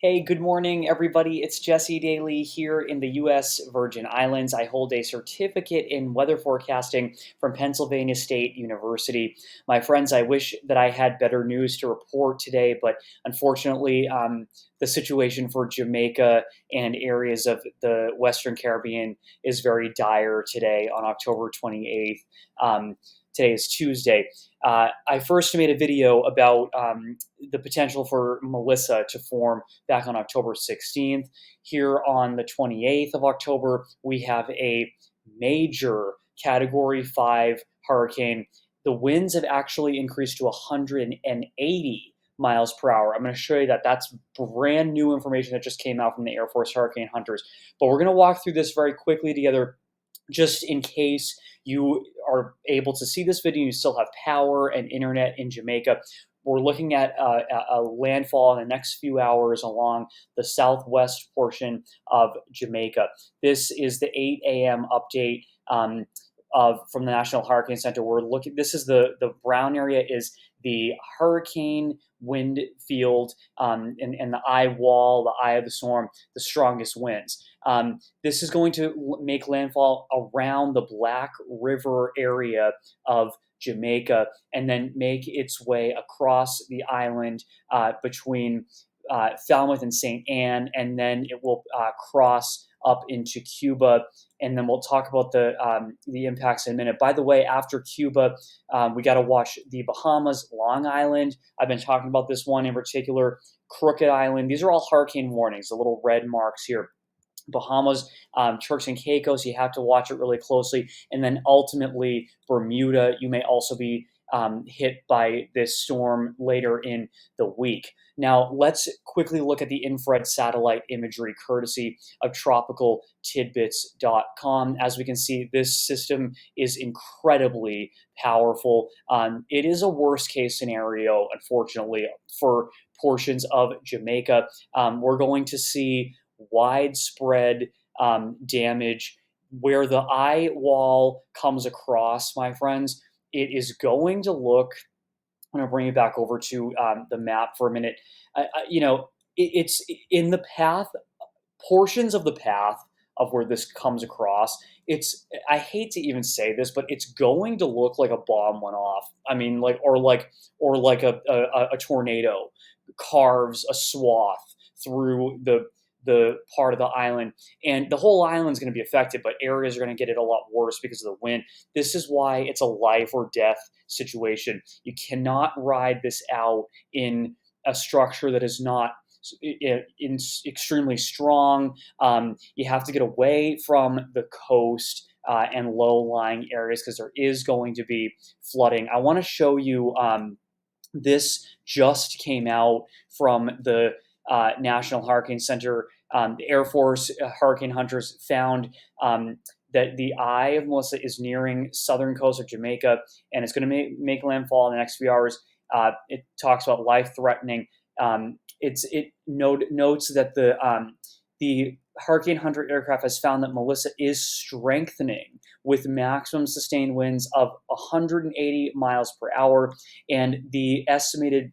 Hey, good morning, everybody. It's Jesse Daly here in the U.S. Virgin Islands. I hold a certificate in weather forecasting from Pennsylvania State University. My friends, I wish that I had better news to report today, but unfortunately, the situation for Jamaica and areas of the Western Caribbean is very dire today on October 28th. Today is Tuesday. I first made a video about the potential for Melissa to form back on October 16th. Here on the 28th of October, we have a major Category 5 hurricane. The winds have actually increased to 180 miles per hour. I'm going to show you that. That's brand new information that just came out from the Air Force Hurricane Hunters. But we're going to walk through this very quickly together just in case you are able to see this video, you still have power and internet in Jamaica. We're looking at a landfall in the next few hours along the southwest portion of Jamaica. This is the 8 a.m. update from the National Hurricane Center. We're looking. This is the brown area is the hurricane wind field, and the eye wall, the eye of the storm, the strongest winds. This is going to make landfall around the Black River area of Jamaica and then make its way across the island between Falmouth and St. Anne, and then it will cross up into Cuba, and then we'll talk about the impacts in a minute. By the way, after Cuba, we got to watch the Bahamas, Long Island. I've been talking about this one in particular, Crooked Island. These are all hurricane warnings, the little red marks here. Bahamas, Turks and Caicos, you have to watch it really closely. And then ultimately, Bermuda, you may also be hit by this storm later in the week. Now, let's quickly look at the infrared satellite imagery courtesy of TropicalTidbits.com. As we can see, this system is incredibly powerful. It is a worst case scenario, unfortunately, for portions of Jamaica. We're going to see widespread damage where the eye wall comes across, my friends. It is going to look. I'm going to bring you back over to the map for a minute. It's in the path, portions of the path of where this comes across. I hate to even say this, but it's going to look like a bomb went off. I mean, like a tornado carves a swath through the part of the island, and the whole island is going to be affected, but areas are going to get it a lot worse because of the wind. This is why it's a life or death situation. You cannot ride this out in a structure that is not extremely strong. You have to get away from the coast and low-lying areas because there is going to be flooding. I want to show you this just came out from the National Hurricane Center. The Air Force Hurricane Hunters found that the eye of Melissa is nearing southern coast of Jamaica, and it's going to make landfall in the next few hours. It talks about life-threatening. It notes that the Hurricane Hunter aircraft has found that Melissa is strengthening with maximum sustained winds of 180 miles per hour, and the estimated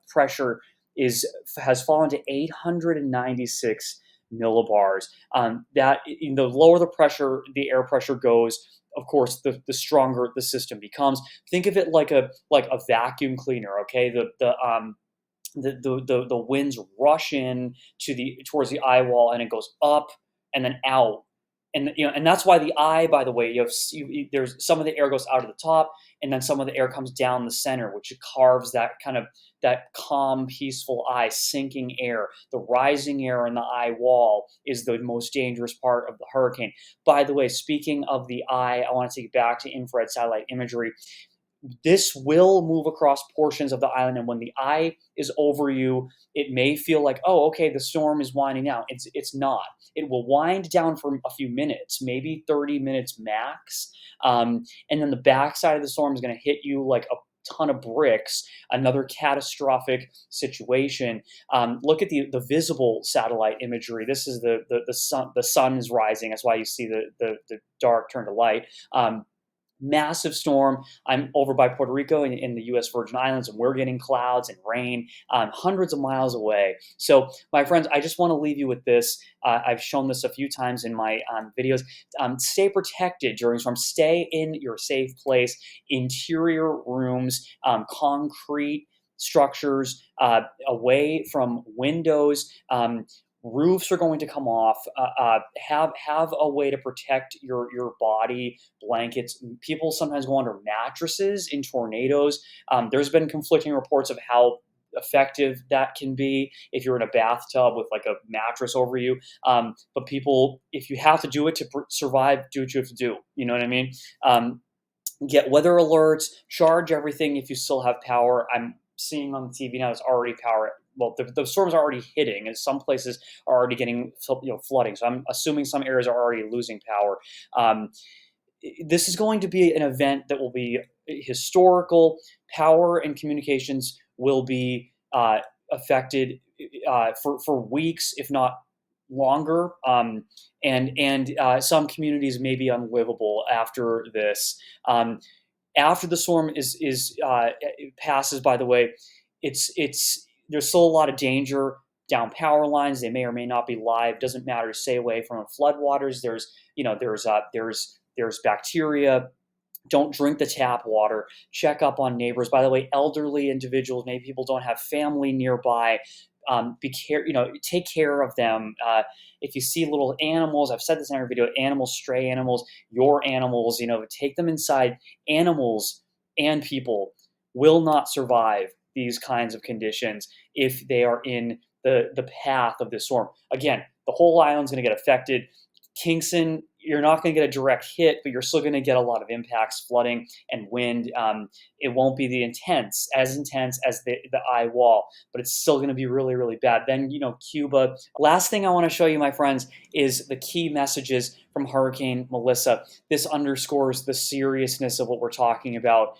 pressure has fallen to 896 millibars. That the lower the pressure, the air pressure goes, of course, the stronger the system becomes. Think of it like a vacuum cleaner. Okay, the winds rush in towards the eye wall, and it goes up and then out. And that's why the eye, by the way, there's some of the air goes out of the top, and then some of the air comes down the center, which carves that calm, peaceful eye, sinking air. The rising air in the eye wall is the most dangerous part of the hurricane. By the way, speaking of the eye, I want to take you back to infrared satellite imagery. This will move across portions of the island, and when the eye is over you, it may feel like, oh, okay, the storm is winding down. It's not. It will wind down for a few minutes, maybe 30 minutes max, and then the backside of the storm is going to hit you like a ton of bricks. Another catastrophic situation. Look at the visible satellite imagery. This is the sun. The sun is rising. That's why you see the dark turn to light. massive storm. I'm over by Puerto Rico in the U.S. Virgin Islands, and we're getting clouds and rain hundreds of miles away. So, my friends, I just want to leave you with this. I've shown this a few times in my videos. Stay protected during storms. Stay in your safe place. Interior rooms, concrete structures, away from windows. Roofs are going to come off. Have a way to protect your body. Blankets. People sometimes go under mattresses in tornadoes. There's been conflicting reports of how effective that can be if you're in a bathtub with like a mattress over you. But people, if you have to do it to survive, do what you have to do. You know what I mean? Get weather alerts. Charge everything if you still have power. I'm seeing on the TV now it's already power. Well, the storms are already hitting, and some places are already getting flooding. So I'm assuming some areas are already losing power. This is going to be an event that will be historical. Power and communications will be affected for weeks, if not longer. And some communities may be unlivable after this. After the storm is passes, by the way, it's there's still a lot of danger down power lines. They may or may not be live. Doesn't matter. Stay away from floodwaters. There's bacteria. Don't drink the tap water. Check up on neighbors. By the way, elderly individuals, maybe people don't have family nearby. Take care of them. If you see little animals, I've said this in every video, animals, stray animals, your animals, take them inside. Animals and people will not survive these kinds of conditions if they are in the path of this storm. Again, the whole island's going to get affected. Kingston, you're not going to get a direct hit, but you're still going to get a lot of impacts, flooding and wind. It won't be as intense as the eye wall, but it's still going to be really, really bad. Then, Cuba. Last thing I want to show you, my friends, is the key messages from Hurricane Melissa. This underscores the seriousness of what we're talking about.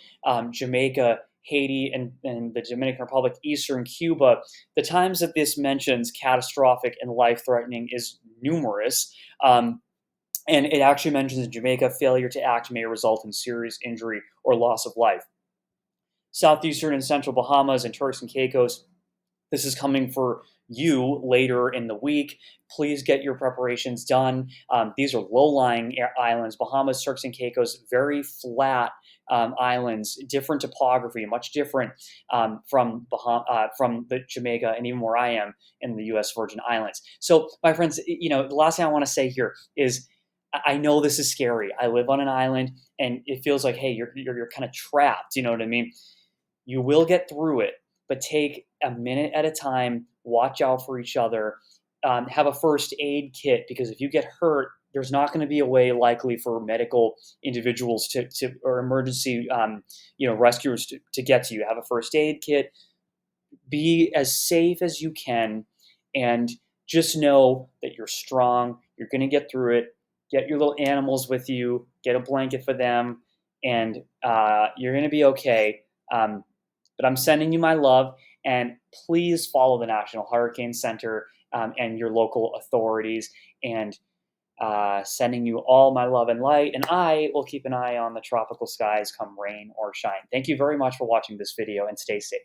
Jamaica, Haiti, and the Dominican Republic, Eastern Cuba. The times that this mentions catastrophic and life-threatening is numerous. And it actually mentions in Jamaica, failure to act may result in serious injury or loss of life. Southeastern and central Bahamas and Turks and Caicos, this is coming for you later in the week. Please get your preparations done. These are low-lying islands. Bahamas, Turks and Caicos, very flat islands, different topography, much different from the Jamaica and even where I am in the U.S. Virgin Islands. So, my friends, the last thing I want to say here is, I know this is scary. I live on an island, and it feels like, hey, you're kind of trapped. You know what I mean? You will get through it, but take a minute at a time. Watch out for each other. Have a first aid kit, because if you get hurt, there's not going to be a way likely for medical individuals or emergency rescuers to get to you. Have a first aid kit. Be as safe as you can, and just know that you're strong. You're going to get through it. Get your little animals with you. Get a blanket for them, and you're going to be okay. But I'm sending you my love, and please follow the National Hurricane Center and your local authorities, and sending you all my love and light, and I will keep an eye on the tropical skies come rain or shine. Thank you very much for watching this video, and stay safe.